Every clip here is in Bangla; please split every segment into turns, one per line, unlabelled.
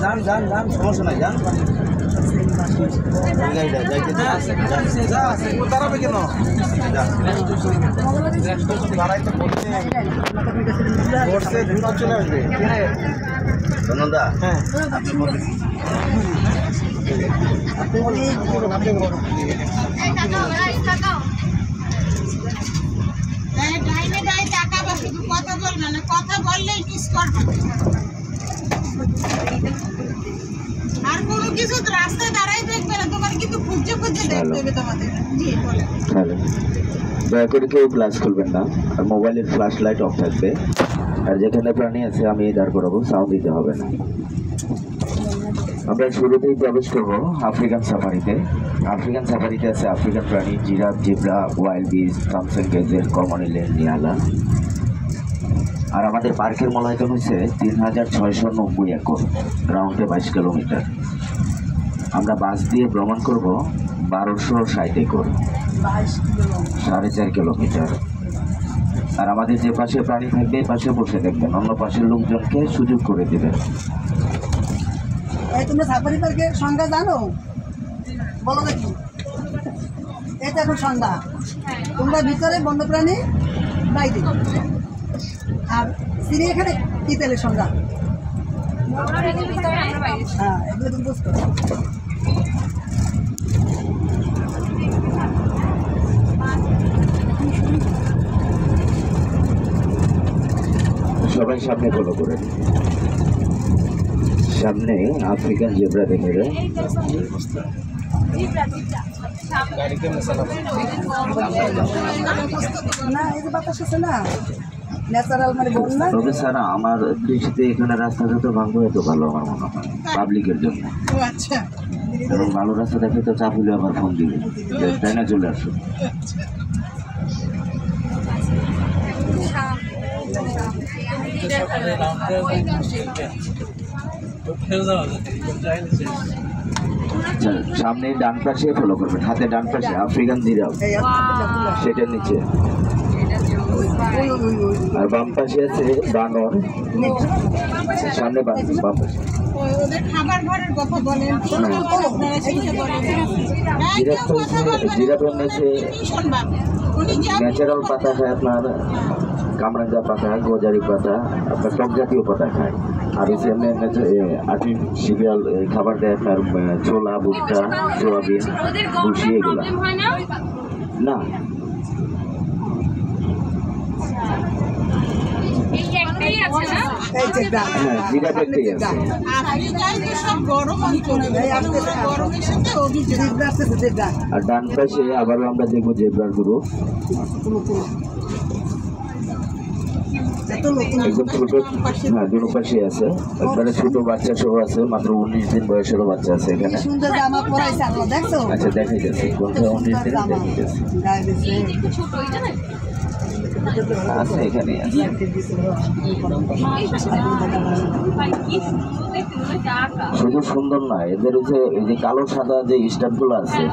যান সমস্যা নাই যান দাঁড়াবে কেন দাঁড়াই তো করছে দ্রুত চলে আসবে ধন্যবাদ হ্যাঁ
কথা বললেই কিস করবে আর কোনো কিছু রাস্তায় দাঁড়াই দেখবে না তোমার কিন্তু খুঁজে দেখতে হবে তোমাদের জি বলে
দয়া করে কেউ ফ্ল্যাশ খুলবেন না আর মোবাইলের ফ্ল্যাশ লাইট অফ থাকবে আর যেখানে প্রাণী আছে আমি দাঁড় করাবো সাউন্ড দিতে হবে না আমরা শুরুতেই প্রবেশ করবো আফ্রিকান সাফারিতে আছে আফ্রিকান প্রাণী giraffe zebra wildebeest Thomson gazelle কমনিলেন নিয়ালা আর আমাদের পার্কের মূল্যায়ন হচ্ছে ৩,৬৯০ একর গ্রাউন্ডে ২২ কিলোমিটার আমরা বাস দিয়ে ভ্রমণ করব ১২৬০ একর ৪.৫ কিলোমিটার আর আমাদের যে পাশে প্রাণী থাকবে এই পাশে বসে দেখবেন অন্য পাশের লোকজনকে সুযোগ করে দেবেন
তোমরা সাফারি পার্কের সংজ্ঞা জানো বলো দেখি এটা এখন সংজ্ঞা তোমরা ভিতরে বন্যপ্রাণী বাইরে আর চিড়িয়াখানে কি তেলের সংজ্ঞা হ্যাঁ এগুলো তুমি বুঝতে
সবাই সামনে ফলো করে সামনে আফ্রিকান জেব্রা দেখে
না এই যে বাতাস আছে না ন্যাচারাল মানে বন্যা
তবে স্যার আমার দৃষ্টিতে এখানে রাস্তাঘাট ভাঙবো এত ভালো আমার মনে হয় পাবলিকের জন্য
আচ্ছা
এবং ভালো রাস্তা দেখে তো চাপ হলে আবার ফোন দিবে তাই না চলে আসো সামনে ডান পাশে ফলো করবেন হাতে ডান পাশে আফ্রিকান জিরাফ সেটার নিচে আর বাম পাশে আছে বানর সামনে বাম পাশে জিরাফের নিচে ন্যাচারাল পাতা খায় আপনার কামরাঙ্গা পাতা গোজারি পাতা আপনার টক জাতীয় পাতা খায় আর হচ্ছে আর্টিফিশিয়াল খাবার দেয় আপনার ছোলা ভুট্টা সোয়াবিন ভুসি এগুলা না জিরাফ একটাই আছে আর ডান পাশে আবারও আমরা দেখবো জেব্রার গ্রুপ একদম ছোট হ্যাঁ দুটো পাশে আছে একবারে ছোট বাচ্চা সহ আছে মাত্র 19 দিন বয়সেরও বাচ্চা আছে এখানে আচ্ছা দেখাই যাচ্ছে কোনটা 19 দিন দেখাই যাচ্ছে আছে এখানে শুধু সুন্দর না এদের এই যে কালো সাদা যে স্টাফ গুলো আছে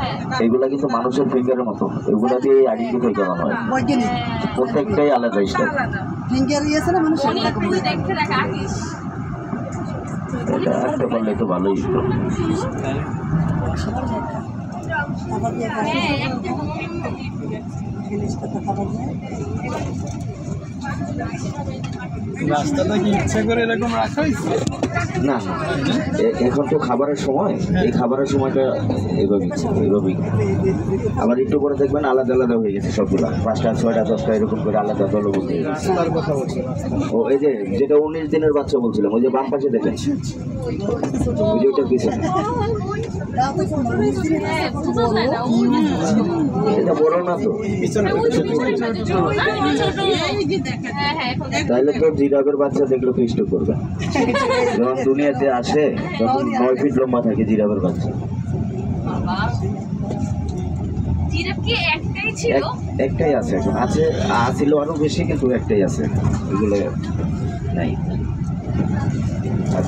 এগুলা কিন্তু মানুষের ফিঙ্গারের মতো এগুলা দিয়ে আইডেন্টিফাই করা হয় প্রত্যেকটাই আলাদা স্টাফ এটা আসতে পারলে তো ভালোই
রাস্তাটা কি ইচ্ছা করে এরকম রাখা হয়েছে
না এখন তো খাবারের সময় এই খাবারের সময়টা এভাবেই আবার একটু করে দেখবেন আলাদা আলাদা হয়ে গেছে সবগুলা 5টা 6টা 10টা এরকম করে আলাদা দলবদ্ধ হয়ে গেছে ও এই যে যেটা 19 দিনের বাচ্চা বলছিলাম ওই যে বাম পাশে দেখেন ওই যে ওইটার পিছনে এটা বড় না তো তাহলে তো জিরাফের বাচ্চা দেখলে তো স্টক করবে যখন দুনিয়াতে আসে তখন 9 ফিট লম্বা থাকে জিরাফের বাচ্চা একটাই আছে এখন আছে ছিল আরো বেশি কিন্তু একটাই আছে এগুলো নাই আর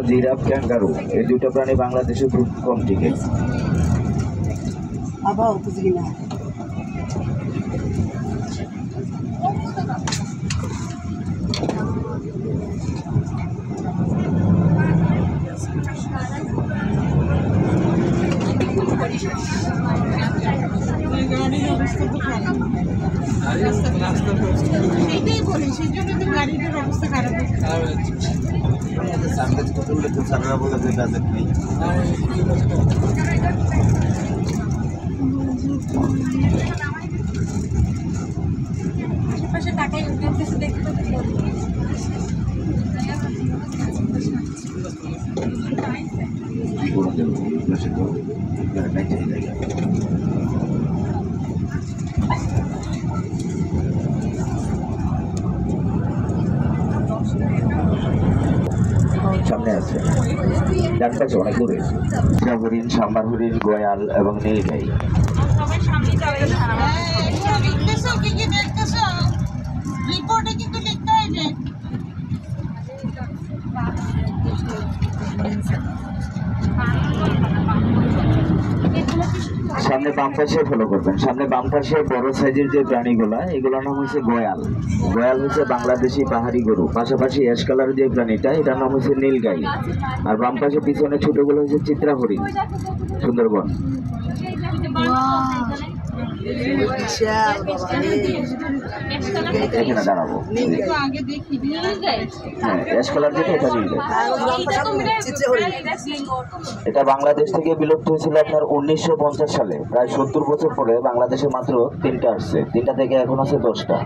জিরাফ ক্যাঙ্গারু এই দুটো প্রাণী বাংলাদেশে খুব কম টিকে
সেইটাই বলি, সেই জন্য তো গাড়িটার অবস্থা খারাপ হয়েছে।
সামনে কত লোক সারা বলে যে বাজেট নেই।
আশেপাশে টাকাই উঠতেছে দেখতে
পুরো দেবো বসে তো ব্যাংকে জায়গা সামনে আছে, ডান পাশে অনেক দূরে হরিণ, সাম্বার হরিণ, গোয়াল এবং নীলগাই।
সবাই সামনে যাবে। লিখতেছো কি কি দেখতেছো? রিপোর্টে কিন্তু লিখতে হবে।
সামনে বাম পাশে ফলো করবেন। সামনে বাম পাশে বড় সাইজের যে প্রাণীগুলা, এগুলোর নাম হচ্ছে গোয়াল। গোয়াল হচ্ছে বাংলাদেশি পাহাড়ি গরু। পাশাপাশি অ্যাশ কালার যে প্রাণীটা, এটার নাম হচ্ছে নীলগাই। আর বাম পাশে পিছনে ছোটগুলো হচ্ছে চিত্রা হরিণ, সুন্দরবন। এখানে দাঁড়াবো।
আগে দেখি
হ্যাঁ, অ্যাশ কালার যেটা, এটা নীলগাই। এটা বাংলাদেশ থেকে বিলুপ্ত হয়েছিল আপনার 1950 সালে। প্রায় 70 বছর পরে বাংলাদেশে মাত্র 3টা আসছে। 3টা থেকে এখন আছে 10টা।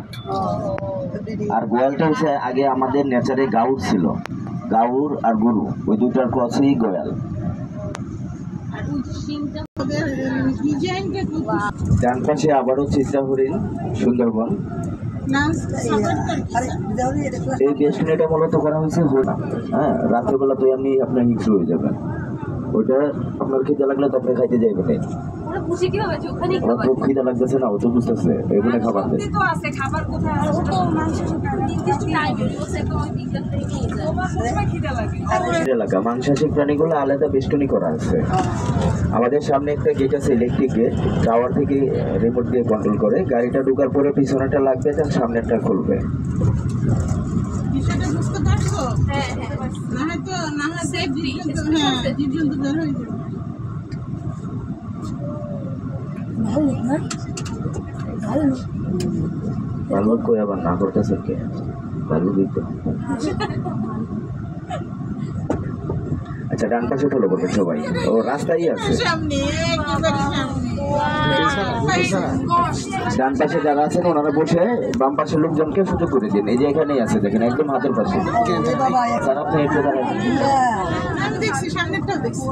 আর গোয়ালটা হচ্ছে আগে আমাদের নেচারে গাউর ছিল। গাউর আর গরু, ওই দুটার ক্রসেই গোয়াল। ডান পাশে আবারও চিত্রা হরিণ, সুন্দরবন। এই বেষ্টনীটা মূলত করা হয়েছে হোনা। হ্যাঁ, রাত্রেবেলা তো এমনি আপনার হিংস্র হয়ে যাবেন। ওইটা আপনার খিদে লাগলে তো আপনি খাইতে যাইবেন। ওরা তো খিদে লাগতেছে না, ও তো বুঝতেছে এগুলো খাবার দেয়। এলাকা মাংসাশী প্রাণীগুলো আলাদা বেষ্টনী করা আছে। আমাদের সামনে একটা গেট আছে, ইলেকট্রিক গেট। টাওয়ার থেকে রিমোট দিয়ে কন্ট্রোল করে গাড়িটা ঢোকার পরে পিছনেটা লাগবে, তার সামনেরটা খুলবে।
বিষয়টা বুঝতে পারছো? না হয়তো না হয় সেফটি, হ্যাঁ জীবজন্তু বের হয়ে যাবে।
ভালো কই আবার না করতেছে কে? ভালো দিত। আচ্ছা, ডান পাশে ফলো করবেন সবাই। ও রাস্তাই আছে
সামনে, একেবারে সামনে।
ডান পাশে যারা আছেন ওনারা বসে বাম পাশের লোকজনকে সুযোগ করে দিন। এই যে এখানেই আছে, দেখেন একদম হাতের পাশে। স্যার আপনি একটু দাঁড়ান।
আমি দেখছি, সামনেরটাও দেখছি।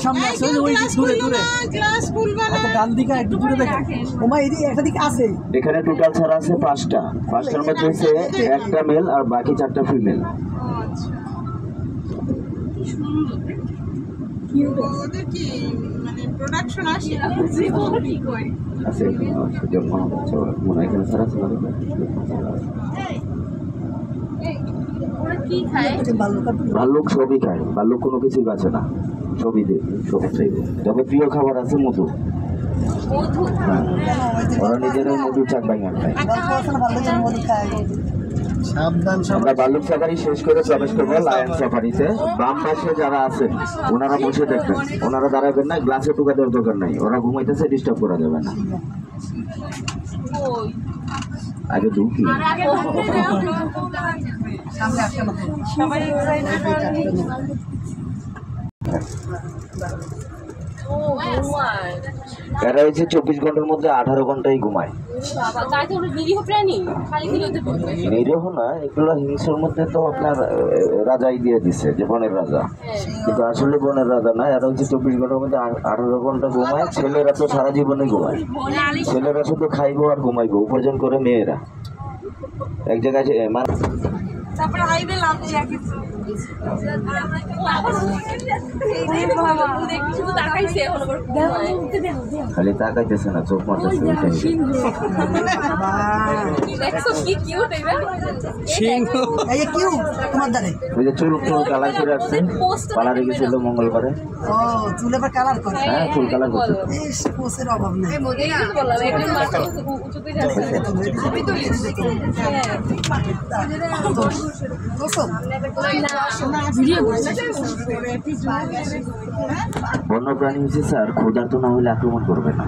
সামনে আছে, ওই দূরে দূরে
গ্লাস খুলবা না।
ডান দিকে একটু দূরে দেখেন। ওমা এদিকে একটা দিকে আছে।
এখানে টোটাল ছাড়া আছে 5টা। 5টার মধ্যে হচ্ছে একটা মেল আর বাকি 4টা ফিমেল।
ওদের কি মানে প্রোডাকশন আসে?
আছে জন্ম হচ্ছে মনে হয় এখানে ছাড়া আছে না? ভাল্লুক সবই খায়, ভাল্লুক কোনো কিছুই বাঁচে না, সবই সবই চাইবে। তবে প্রিয় খাবার আছে মধু। হ্যাঁ, ওরা নিজেরও মধু চাক ভাঙা খায়। আমরা ভাল্লুক সাফারি শেষ করে প্রবেশ করবো লায়ন সাফারিতে। বাম পাশে যারা আছেন ওনারা বসে দেখবেন, ওনারা দাঁড়াবেন না, গ্লাসে টুকা দেওয়ার দরকার নাই। ওরা ঘুমাইতেছে, ডিস্টার্ব করা যাবে না। আগে ঢুকি এরা হচ্ছে 24 ঘন্টার মধ্যে 18 ঘন্টাই ঘুমায়। নিরীহ না, এগুলো হিংসের মধ্যে তো আপনার রাজাই দিয়ে দিছে যে বনের রাজা, কিন্তু আসলে বনের রাজা না। এরা হচ্ছে 24 ঘন্টার মধ্যে 18 ঘন্টা ঘুমায়। ছেলেরা তো সারা জীবনে ঘুমায়। ছেলেরা শুধু খাইবো আর ঘুমাইবো, উপার্জন করে মেয়েরা এক জায়গায়
তারপরে হাইওয়ে লাভ
খালি তাকাইতেছে না, চোখ মারতেছে। ওই যে চুল কালার করে আসছে, পার্লারে গেছিল মঙ্গলবারে। হ্যাঁ, চুল কালার করছে।
অভাব নেই।
বন্যপ্রাণী হচ্ছে স্যার ক্ষুধার্ত না হলে আক্রমণ করবে না।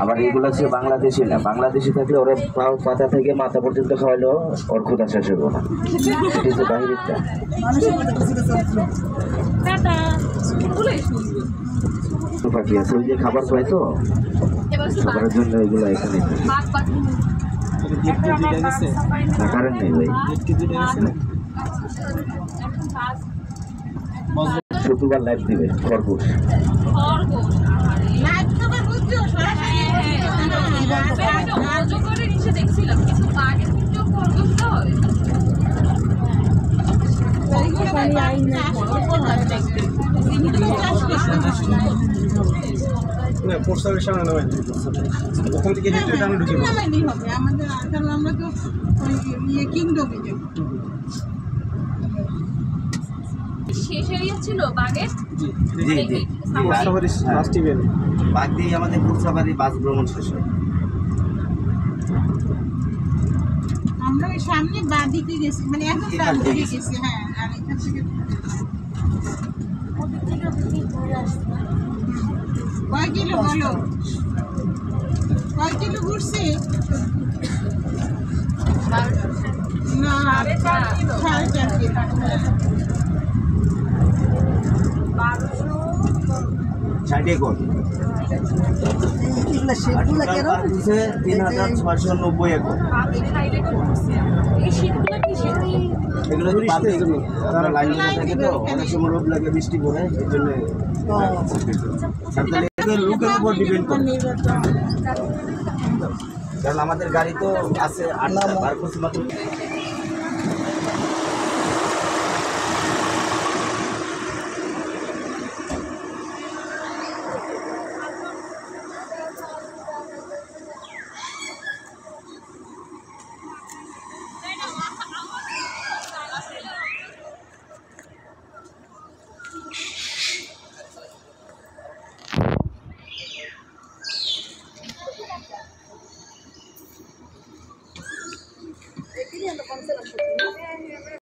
আবার এগুলো হচ্ছে বাংলাদেশি না, বাংলাদেশি থাকলে ওরা পাতা থেকে মাথা পর্যন্ত খাওয়ালেও ওর ক্ষুধা শেষ হবে না। এটা হচ্ছে বাহিরেরটা। পাখি আছে ওই যে খাবার পায় তো খাবারের জন্য এগুলো এখানে কারেন্ট নেই ভাই। শুক্রবার লাইভ দিবে খরগোশ।
পোস্টারের সামনে নামাই ওখান থেকে যেটা আমি ঢুকে
আমাদের আমরা তো ইয়ে কিংডমে যাবো।
শেষ এরিয়া ছিল বাগের
জি জি
লাস্ট ইভেন্ট
বাদ দিয়ে আমাদের কুরসাবাড়ি বাস ভ্রমণ শেষ হয়।
আমরা ওই সামনে বাদিকে গেছি, মানে এখন ডান দিকে গেছি। হ্যাঁ, আর এখান থেকে কয় কিলো বলো, কয় কিলো ঘুরছে? না, 4.5 কিলো।
60 একর।
এগুলো শেপগুলো কেন
3690 একর।
এই শীতগুলো কি শীত?
এগুলো তারা লাইন থাকে তো অনেক সময় রোদ লাগে বৃষ্টি পড়ে এই জন্য লোকের উপর ডিপেন্ড করে। কারণ আমাদের গাড়ি তো আছে 8টা বারকোস মাত্র।
Ini yang depan saya